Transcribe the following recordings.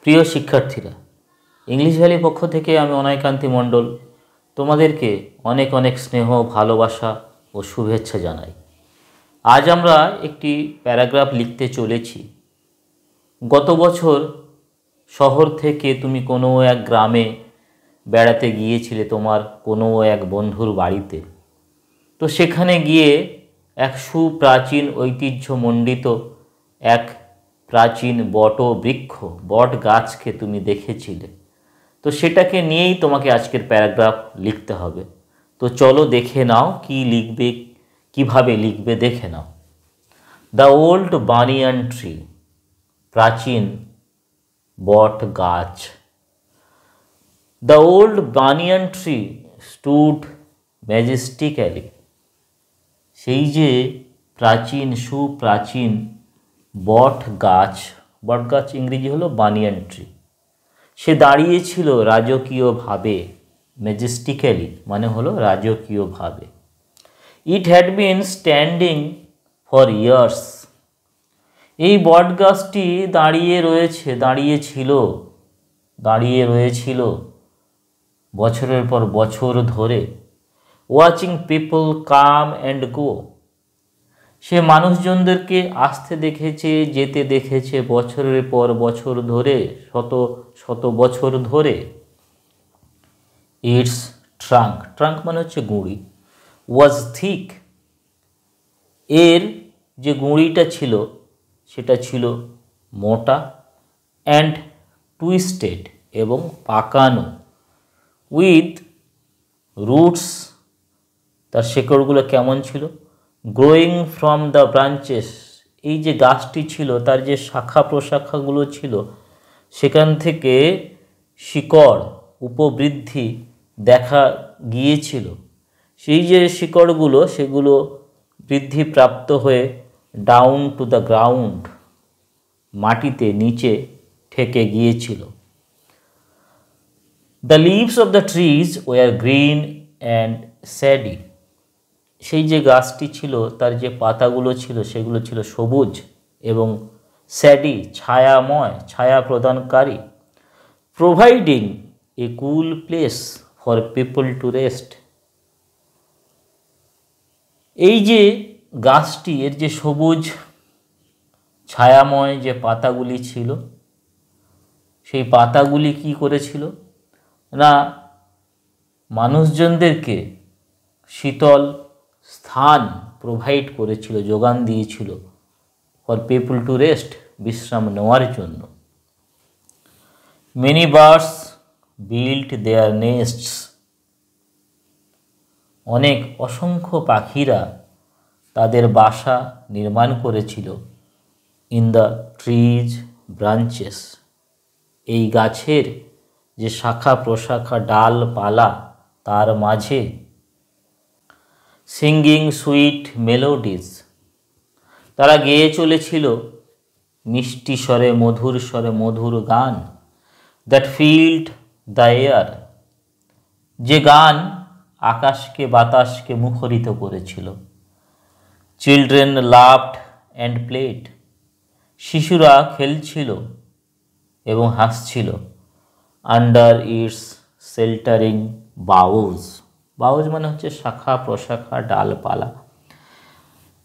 প্রিয় শিক্ষার্থীরা, English valley পক্ষ থেকে আমি অনায়কান্তি মণ্ডল তোমাদেরকে অনেক অনেক স্নেহ, ভালোবাসা ও শুভেচ্ছা জানাই। আজ আমরা একটি প্যারাগ্রাফ লিখতে চলেছি। গত বছর শহর থেকে তুমি কোনো এক গ্রামে বেড়াতে গিয়েছিলে তোমার কোনো এক বন্ধুর বাড়িতে। তো সেখানে গিয়ে এক সুপ্রাচীন ঐতিহ্যমণ্ডিত এক প্রাচীন বট গাছকে তুমি দেখেছিলে। তো সেটাকে নিয়েই তোমাকে আজকের প্যারাগ্রাফ লিখতে হবে। তো চলো দেখে নাও কি লিখবে, কিভাবে লিখবে দেখে নাও। দ্য ওল্ড বানিয়ান ট্রি, প্রাচীন বট গাছ। The old banyan tree stood majestically, সেই যে সুপ্রাচীন বট গাছ ইংরেজি হলো বানিয়ান ট্রি, সে দাঁড়িয়েছিল রাজকীয়ভাবে। ম্যাজেস্টিক্যালি মানে হলো রাজকীয়ভাবে। It had been standing for years, এই বট গাছটি দাঁড়িয়ে রয়েছিল বছরের পর বছর ধরে। Watching people come and go, সে মানুষজনদেরকে আসতে দেখেছে, যেতে দেখেছে বছরের পর বছর ধরে, শত বছর ধরে। ইটস ট্রাঙ্ক মানে হচ্ছে গুঁড়ি। ওয়াজ থিক, এর যে গুঁড়িটা ছিল সেটা ছিল মোটা। অ্যান্ড টুইস্টেড, এবং পাকানো। উইথ রুটস, তার শেকড়গুলো কেমন ছিল? গ্রোয়িং ফ্রম দ্য ব্রাঞ্চেস, এই যে গাছটি ছিল তার যে শাখা প্রশাখাগুলো ছিল সেখান থেকে শিকড় উপবৃদ্ধি দেখা গিয়েছিল। সেই যে শিকড়গুলো সেগুলো বৃদ্ধিপ্রাপ্ত হয়ে ডাউন টু দ্য গ্রাউন্ড, মাটিতে নিচে ঠেকে গিয়েছিল। The leaves of the trees were green and shady, সেই যে গাছটি ছিল তার যে পাতাগুলো ছিল সেগুলো ছিল সবুজ এবং স্যাডি, ছায়া প্রদানকারী। Providing A cool place for people to rest, এই যে গাছটি, এর যে সবুজ ছায়াময় যে পাতাগুলি ছিল, সেই পাতাগুলি কি করেছিল না মানুষজনদেরকে শীতল স্থান প্রোভাইড করেছিল, যোগান দিয়েছিল। ফর পিপল টু রেস্ট, বিশ্রাম নেওয়ার জন্য। মেনি বার্ডস বিল্ট দেয়ার নেস্টস, অসংখ্য পাখিরা তাদের বাসা নির্মাণ করেছিল। ইন দ্য ট্রিজ ব্রাঞ্চেস, এই গাছের যে শাখা প্রশাখা ডালপালা তার মাঝে। সিঙ্গিং সুইট মেলোডিজ, তারা গেয়ে চলেছিল মিষ্টি স্বরে মধুর গান। দ্যাট ফিল্ড দ্য এয়ার, যে গান আকাশকে বাতাসকে মুখরিত করেছিল। চিলড্রেন লাভড অ্যান্ড প্লেড, শিশুরা খেলছিল এবং হাসছিল। আন্ডার ইটস শেল্টারিং বাউজ মানে হচ্ছে শাখা প্রশাখা ডালপালা।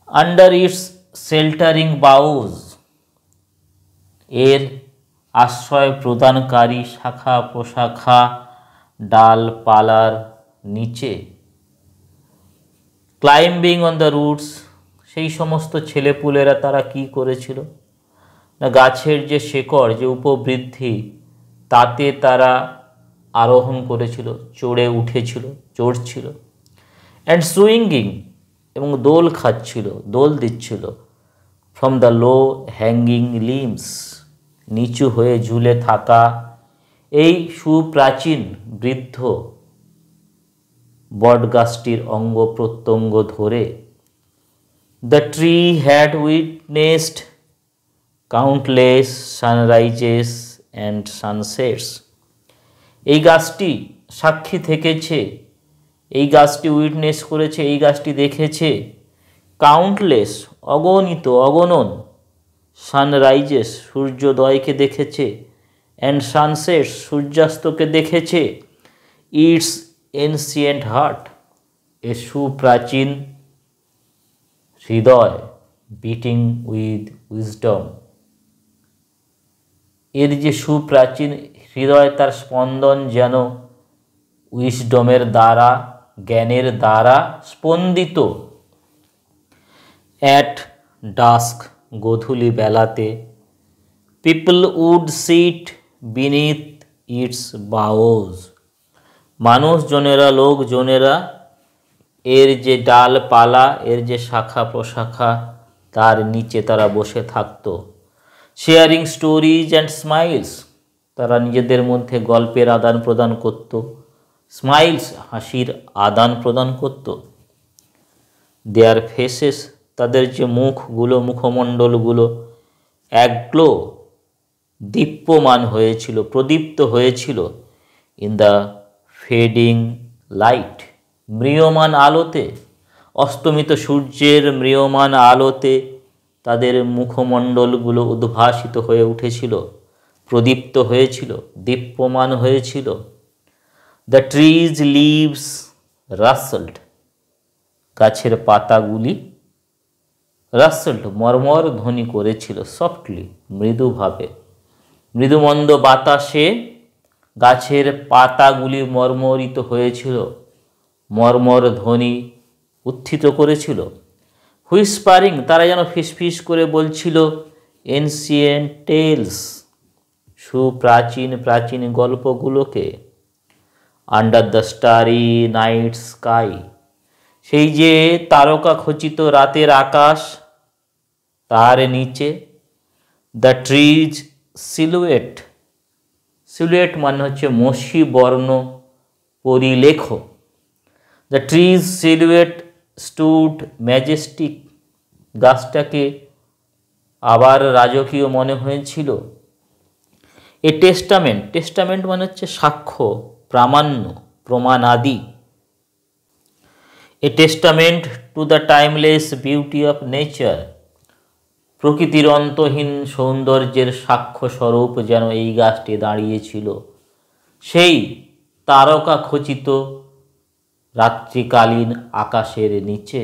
আন্ডার ইটস শেল্টারিং বাউজ, এর আশ্রয় প্রদানকারী শাখা প্রশাখা ডালপালার নিচে। ক্লাইম্বিং অন দ্য রুটস, সেই সমস্ত ছেলেপুলেরা তারা কি করেছিল না গাছের যে শেকড়, যে উপবৃদ্ধি, তাতে তারা আরোহণ করেছিল, চড়ছিল। অ্যান্ড সুইঙ্গিং, এবং দোল দিচ্ছিল। From the low hanging limbs, নিচু হয়ে ঝুলে থাকা এই সুপ্রাচীন বৃদ্ধ বটগাছটির অঙ্গ প্রত্যঙ্গ ধরে। The tree had witnessed countless সানরাইজেস and সানসেটস, এই গাছটি সাক্ষী থেকেছে, এই গাছটি উইটনেস করেছে, এই গাছটি দেখেছে কাউন্টলেস অগণন সানরাইজেস সূর্যোদয়কে দেখেছে, অ্যান্ড সানসেট, সূর্যাস্তকে দেখেছে। ইটস এনসিয়েন্ট হার্ট, এ সুপ্রাচীন হৃদয়, বিটিং উইথ উইজডম, এর যে সুপ্রাচীন হৃদয় তার স্পন্দন যেন উইজডমের দ্বারা, জ্ঞানের দ্বারা স্পন্দিত। অ্যাট ডাস্ক, গোধূলি বেলাতে, people would sit beneath its boughs, মানুষজনেরা, লোকজনেরা এর যে ডালপালা, এর যে শাখা প্রশাখা, তার নিচে তারা বসে থাকত। শেয়ারিং স্টোরিজ অ্যান্ড স্মাইলস, তারা নিজেদের মধ্যে গল্পের আদান প্রদান করত, স্মাইলস, হাসির আদান প্রদান করত। দেয়ার ফেসেস, তাদের যে মুখগুলো, মুখমণ্ডলগুলো, অ্যাগ্লো, দীপ্যমান হয়েছিল, প্রদীপ্ত হয়েছিল। ইন দ্য ফেডিং লাইট, ম্রিয়মান আলোতে, অস্তমিত সূর্যের ম্রিয়মান আলোতে তাদের মুখমণ্ডলগুলো উদ্ভাসিত হয়ে উঠেছিল, প্রদীপ্ত হয়েছিল, দীপ্যমান হয়েছিল। দ্য ট্রিজ লিভস রাসেলড, গাছের পাতাগুলি রাসেলড, মর্মর ধ্বনি করেছিল, সফটলি, মৃদুভাবে। মৃদুমন্দ বাতাসে গাছের পাতাগুলি মর্মরিত হয়েছিল, মর্মর ধ্বনি উত্থিত করেছিল। হুইসপারিং, তারা যেন ফিসফিস করে বলছিল, এনসিয়েন্ট টেলস, সুপ্রাচীন প্রাচীন গল্পগুলোকে। Under the starry night sky, সেই যে তারকা খচিত রাতের আকাশ, তার নিচে। দ্য ট্রিজ সিলুয়েট, সিলুয়েট মানে হচ্ছে মসি বর্ণ, পরিলেখ। The trees silhouette stood Majestic, গাছটাকে আবার রাজকীয় মনে হয়েছিল। এ টেস্টামেন্ট, টেস্টামেন্ট মানে হচ্ছে সাক্ষ্য, প্রামাণ্য, প্রমাণাদি। A testament to the timeless beauty of nature, প্রকৃতির অন্তহীন সৌন্দর্যের সাক্ষ্য স্বরূপ যেন এই গাছটি দাঁড়িয়েছিল সেই তারকা খচিত রাত্রিকালীন আকাশের নিচে।